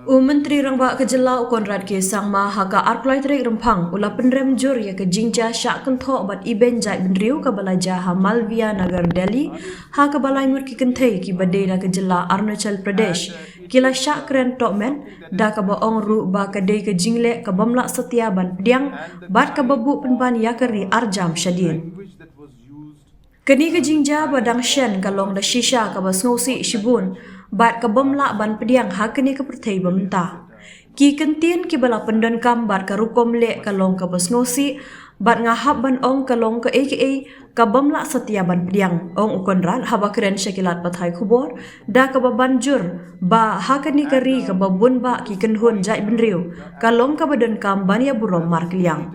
Menteri Rangba Kejela Konrad ke Sangma haka arklai terik rempang ula Pynrem jur ya ke jingkynthoh bat ibein jaidbynriew ke balaja ha Malvagar Delhi ha ke balai mut ki kenthei ki badai da Kejela Arunachal Pradesh kila syak keren tokmen da ka baong ru ba ka dei ke jingle ke bamla setia ban pediang bat ka babu penban yakari arjam syadin. Kini ke jingja badang shen kalong da shisha ka basngosi shibun bat ka bamla ban pediang ha kini ke perthei bamta. Ki kentien ki bala pendon kam bat ka rukom le kalong ka basngosi bat ngahap ban ong kalong ka aka ka bamla setia ban pediang ong ukonrat haba keren syakilat pathai khubor da ka babanjur ba ha kini kari ka babun ba ki kenhun jaidbynriew kalong ka badan kam ban ya burom markliang.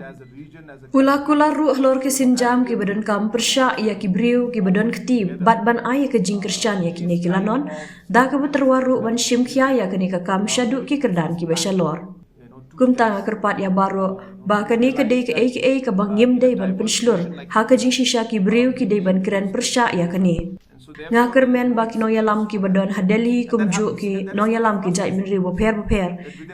Kula ruh lor ke sinjam ki badan kam persya ya ki briu ki badan ketib bat ban ay ke jing Kristian ya ki nekilanon da ka beterwaru ban shimkhya ya kini ka kam syadu ki kerdan ki besyalor. Kumta kerpat ya baro ba kini ke dei ke aka ka bangim dei ban penslur ha ke jing shisha ki briu ki dei ban keren persya ya kini. Nga kermen ba ki noyalam ki badon hadeli kumju ki noyalam ki jaidbynriew beper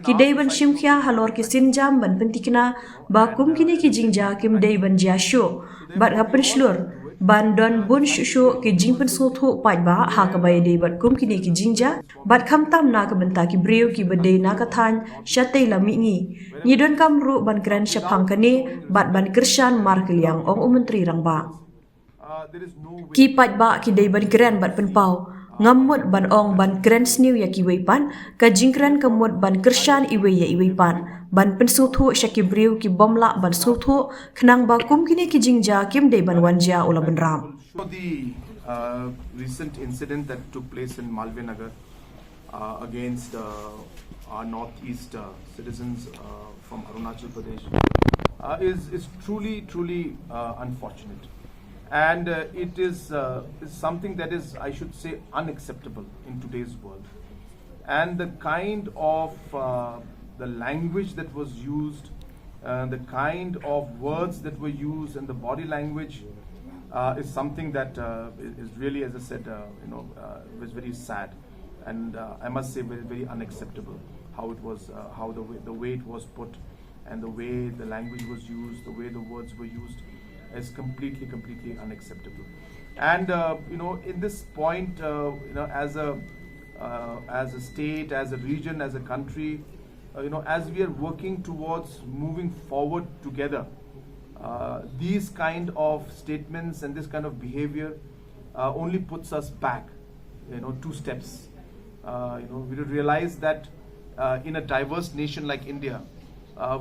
ki dei ban shimkhya halor ki sinjam ban pentikna ba kum kini ki jingja kim dei ban jasho bat nga penslur ban don bun shushu ki jing pensothu pai ba ha ka bai dei bat kum kini ki jingja bat khamtam na ka benta ki briu ki badei na ka than shatei lami ngi ni don kam ru ban kran shaphang kani bat ban Kristian markliang ong menteri rangba. Ki pat ba ki dei ban keren bat penpau ngamut ban ong ban keren sniu ya ki weipan ka jingkren kamut ban Kristian iwe ya iwepan ban pensuthu shakibriu ki bomla ban suthu khnang ba kum kini ki jingja kim dei ban wanja ula benram. The recent incident that took place in Malvagar against our northeast citizens from Arunachal Pradesh is truly unfortunate. And it is something that is, I should say, unacceptable in today's world. And the kind of the language that was used, the kind of words that were used, and the body language is something that is really, as I said, was very sad, and I must say very unacceptable. How it was, how the way it was put, and the way the language was used, the way the words were used, is completely unacceptable. And in this point, as a state, as a region, as a country, as we are working towards moving forward together, these kind of statements and this kind of behavior only puts us back, 2 steps. We realize that in a diverse nation like India,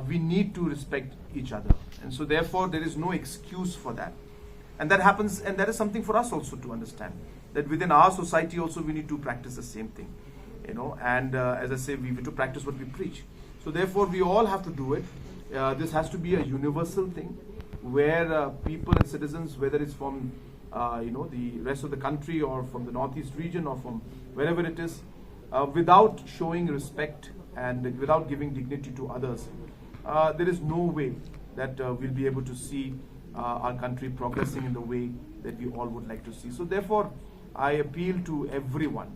we need to respect each other, and so therefore there is no excuse for that. And that happens, and that is something for us also to understand, that within our society also we need to practice the same thing, and as I say, we need to practice what we preach. So therefore we all have to do it. This has to be a universal thing where people and citizens, whether it's from the rest of the country or from the northeast region or from wherever it is, without showing respect and without giving dignity to others, there is no way that we'll be able to see our country progressing in the way that we all would like to see. So therefore, I appeal to everyone,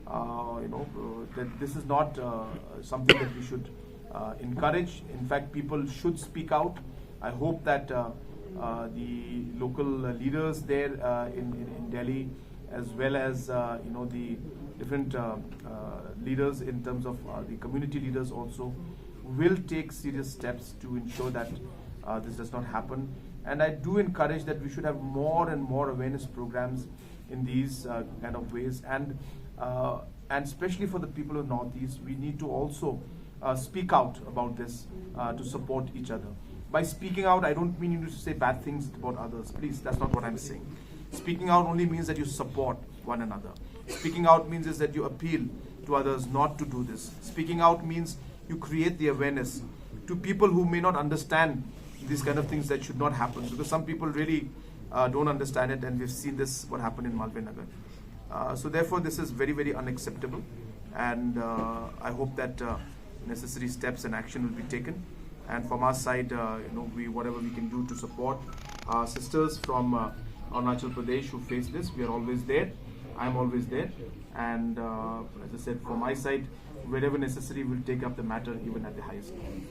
that this is not something that we should encourage. In fact, people should speak out. I hope that the local leaders there in Delhi, as well as the different leaders in terms of the community leaders also, will take serious steps to ensure that this does not happen. And I do encourage that we should have more and more awareness programs in these kind of ways, and especially for the people of Northeast, we need to also speak out about this to support each other. By speaking out, I don't mean you to say bad things about others. Please, that's not what I'm saying. Speaking out only means that you support one another. Speaking out means is that you appeal to others not to do this. Speaking out means you create the awareness to people who may not understand these kind of things that should not happen, because some people really don't understand it, and we've seen this, what happened in Malvagar. So therefore, this is very unacceptable, and I hope that necessary steps and action will be taken. And from our side, whatever we can do to support our sisters from Arunachal Pradesh who face this, we are always there. I'm always there, and as I said, from my side, wherever necessary, we'll take up the matter even at the highest level.